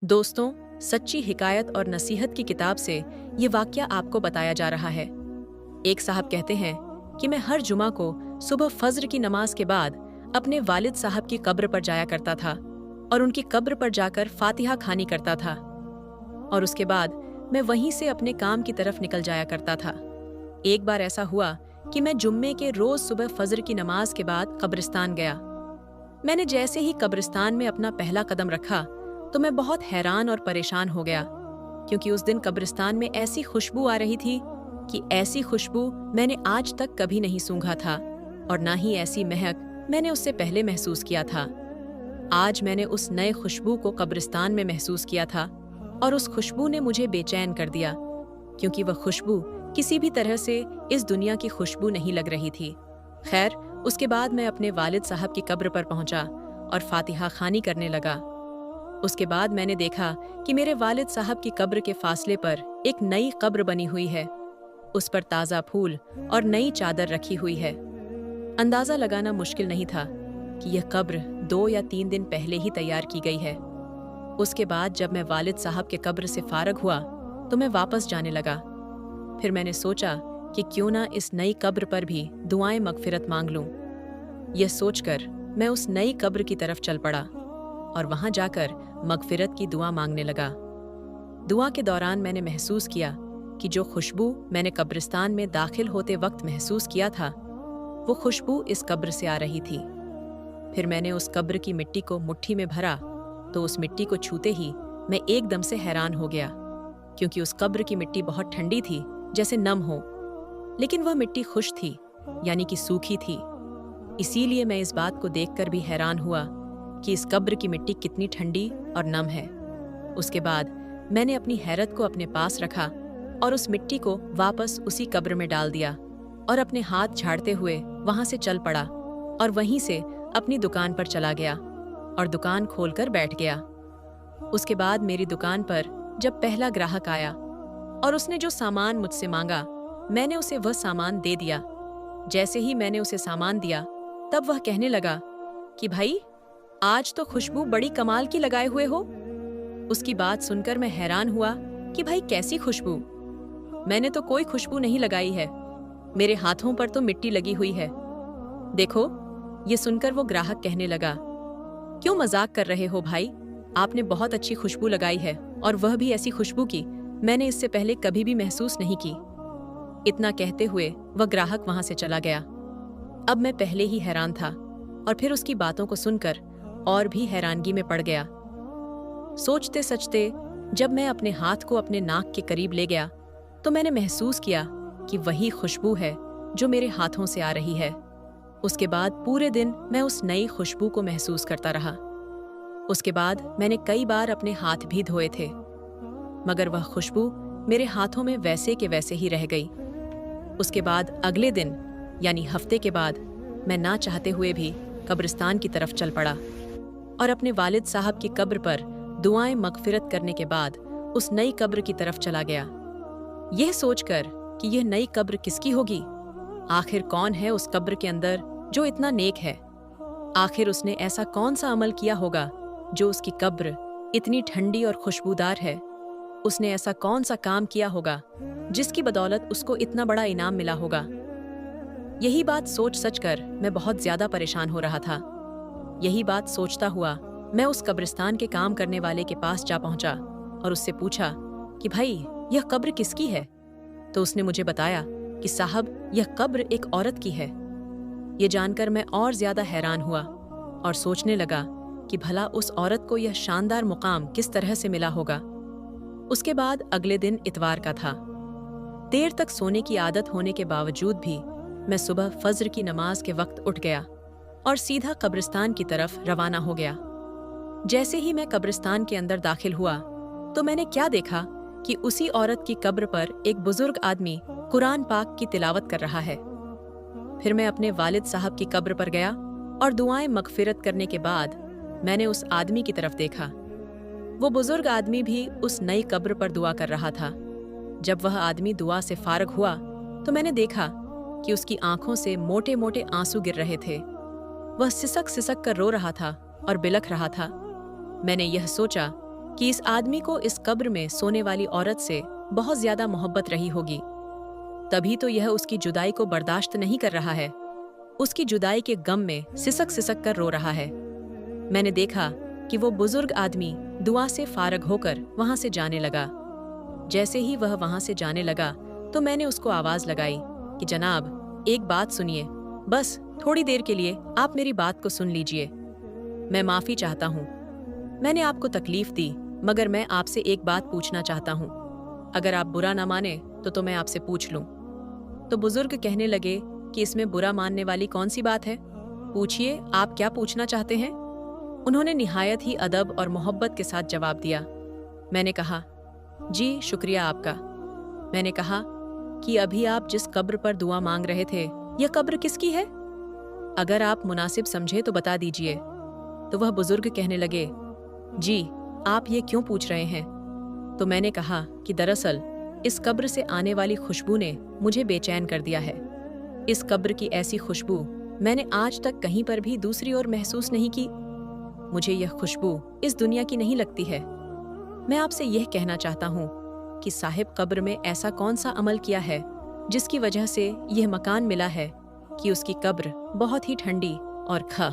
दोस्तों, सच्ची हिकायत और नसीहत की किताब से ये वाकया आपको बताया जा रहा है। एक साहब कहते हैं कि मैं हर जुमा को सुबह फज्र की नमाज के बाद अपने वालिद साहब की कब्र पर जाया करता था और उनकी कब्र पर जाकर फातिहा खानी करता था और उसके बाद मैं वहीं से अपने काम की तरफ निकल जाया करता था। एक बार ऐसा हुआ कि मैं जुम्मे के रोज सुबह फज्र की नमाज के बाद कब्रिस्तान गया। मैंने जैसे ही कब्रिस्तान में अपना पहला कदम रखा तो मैं बहुत हैरान और परेशान हो गया, क्योंकि उस दिन कब्रिस्तान में ऐसी खुशबू आ रही थी कि ऐसी खुशबू मैंने आज तक कभी नहीं सूंघा था और ना ही ऐसी महक मैंने उससे पहले महसूस किया था। आज मैंने उस नए खुशबू को कब्रिस्तान में महसूस किया था और उस खुशबू ने मुझे बेचैन कर दिया, क्योंकि वह खुशबू किसी भी तरह से इस दुनिया की खुशबू नहीं लग रही थी। खैर, उसके बाद मैं अपने वालिद साहब की कब्र पर पहुंचा और फातिहा खानी करने लगा। उसके बाद मैंने देखा कि मेरे वालिद साहब की कब्र के फासले पर एक नई कब्र बनी हुई है। उस पर ताज़ा फूल और नई चादर रखी हुई है। अंदाज़ा लगाना मुश्किल नहीं था कि यह कब्र 2 या 3 दिन पहले ही तैयार की गई है। उसके बाद जब मैं वालिद साहब के कब्र से फारग हुआ तो मैं वापस जाने लगा। फिर मैंने सोचा कि क्यों ना इस नई कब्र पर भी दुआएं मगफिरत मांग लूं। यह सोचकर मैं उस नई कब्र की तरफ चल पड़ा और वहां जाकर मगफिरत की दुआ मांगने लगा। दुआ के दौरान मैंने महसूस किया कि जो खुशबू मैंने कब्रिस्तान में दाखिल होते वक्त महसूस किया था, वो खुशबू इस कब्र से आ रही थी। फिर मैंने उस कब्र की मिट्टी को मुट्ठी में भरा तो उस मिट्टी को छूते ही मैं एकदम से हैरान हो गया, क्योंकि उस कब्र की मिट्टी बहुत ठंडी थी, जैसे नम हो, लेकिन वह मिट्टी खुश थी, यानी कि सूखी थी। इसीलिए मैं इस बात को देखकर भी हैरान हुआ कि इस कब्र की मिट्टी कितनी ठंडी और नम है। उसके बाद मैंने अपनी हैरत को अपने पास रखा और उस मिट्टी को वापस उसी कब्र में डाल दिया और अपने हाथ झाड़ते हुए वहां से चल पड़ा और वहीं से अपनी दुकान पर चला गया और दुकान खोलकर बैठ गया। उसके बाद मेरी दुकान पर जब पहला ग्राहक आया और उसने जो सामान मुझसे मांगा, मैंने उसे वह सामान दे दिया। जैसे ही मैंने उसे सामान दिया तब वह कहने लगा कि भाई, आज तो खुशबू बड़ी कमाल की लगाए हुए हो। उसकी बात सुनकर मैं हैरान हुआ कि भाई, कैसी खुशबू? मैंने तो कोई खुशबू नहीं लगाई है, मेरे हाथों पर तो मिट्टी लगी हुई है। देखो, ये सुनकर वो ग्राहक कहने लगा, क्यों मजाक कर रहे हो भाई? आपने बहुत अच्छी खुशबू लगाई है, और वह भी ऐसी खुशबू की मैंने इससे पहले कभी भी महसूस नहीं की। इतना कहते हुए वह ग्राहक वहां से चला गया। अब मैं पहले ही हैरान था और फिर उसकी बातों को सुनकर और भी हैरानगी में पड़ गया। सोचते सचते जब मैं अपने हाथ को अपने नाक के करीब ले गया तो मैंने महसूस किया कि वही खुशबू है जो मेरे हाथों से आ रही है। उसके बाद पूरे दिन मैं उस नई खुशबू को महसूस करता रहा। उसके बाद मैंने कई बार अपने हाथ भी धोए थे, मगर वह खुशबू मेरे हाथों में वैसे के वैसे ही रह गई। उसके बाद अगले दिन यानी हफ्ते के बाद मैं ना चाहते हुए भी कब्रिस्तान की तरफ चल पड़ा और अपने वालिद साहब की कब्र पर दुआएं मगफिरत करने के बाद उस नई कब्र की तरफ चला गया, यह सोचकर कि यह नई कब्र किसकी होगी। आखिर कौन है उस कब्र के अंदर जो इतना नेक है? आखिर उसने ऐसा कौन सा अमल किया होगा जो उसकी कब्र इतनी ठंडी और खुशबूदार है? उसने ऐसा कौन सा काम किया होगा जिसकी बदौलत उसको इतना बड़ा इनाम मिला होगा? यही बात सोच सच कर मैं बहुत ज्यादा परेशान हो रहा था। यही बात सोचता हुआ मैं उस कब्रिस्तान के काम करने वाले के पास जा पहुंचा और उससे पूछा कि भाई, यह कब्र किसकी है? तो उसने मुझे बताया कि साहब, यह कब्र एक औरत की है। ये जानकर मैं और ज्यादा हैरान हुआ और सोचने लगा कि भला उस औरत को यह शानदार मुकाम किस तरह से मिला होगा। उसके बाद अगले दिन इतवार का था। देर तक सोने की आदत होने के बावजूद भी मैं सुबह फज्र की नमाज के वक्त उठ गया और सीधा कब्रिस्तान की तरफ रवाना हो गया। जैसे ही मैं कब्रिस्तान के अंदर दाखिल हुआ तो मैंने क्या देखा कि उसी औरत की कब्र पर एक बुजुर्ग आदमी कुरान पाक की तिलावत कर रहा है। फिर मैं अपने वालिद साहब की कब्र पर गया और दुआएं मगफिरत करने के बाद मैंने उस आदमी की तरफ देखा। वो बुजुर्ग आदमी भी उस नई कब्र पर दुआ कर रहा था। जब वह आदमी दुआ से फारग हुआ तो मैंने देखा कि उसकी आंखों से मोटे मोटे आंसू गिर रहे थे। वह सिसक सिसक कर रो रहा था और बिलख रहा था। मैंने यह सोचा कि इस आदमी को इस कब्र में सोने वाली औरत से बहुत ज्यादा मोहब्बत रही होगी, तभी तो यह उसकी जुदाई को बर्दाश्त नहीं कर रहा है। उसकी जुदाई के गम में सिसक सिसक कर रो रहा है। मैंने देखा कि वो बुजुर्ग आदमी दुआ से फारग होकर वहां से जाने लगा। जैसे ही वह वहां से जाने लगा तो मैंने उसको आवाज लगाई कि जनाब, एक बात सुनिए, बस थोड़ी देर के लिए आप मेरी बात को सुन लीजिए। मैं माफी चाहता हूँ, मैंने आपको तकलीफ दी, मगर मैं आपसे एक बात पूछना चाहता हूँ। अगर आप बुरा ना माने तो मैं आपसे पूछ लूं। तो बुजुर्ग कहने लगे कि इसमें बुरा मानने वाली कौन सी बात है, पूछिए आप क्या पूछना चाहते हैं। उन्होंने निहायत ही अदब और मोहब्बत के साथ जवाब दिया। मैंने कहा, जी शुक्रिया आपका। मैंने कहा कि अभी आप जिस कब्र पर दुआ मांग रहे थे, यह कब्र किसकी है? अगर आप मुनासिब समझे तो बता दीजिए। तो वह बुजुर्ग कहने लगे, जी आप ये क्यों पूछ रहे हैं? तो मैंने कहा कि दरअसल इस कब्र से आने वाली खुशबू ने मुझे बेचैन कर दिया है। इस कब्र की ऐसी खुशबू मैंने आज तक कहीं पर भी दूसरी ओर महसूस नहीं की। मुझे यह खुशबू इस दुनिया की नहीं लगती है। मैं आपसे यह कहना चाहता हूँ कि साहिब कब्र में ऐसा कौन सा अमल किया है जिसकी वजह से यह मकान मिला है कि उसकी कब्र बहुत ही ठंडी और ख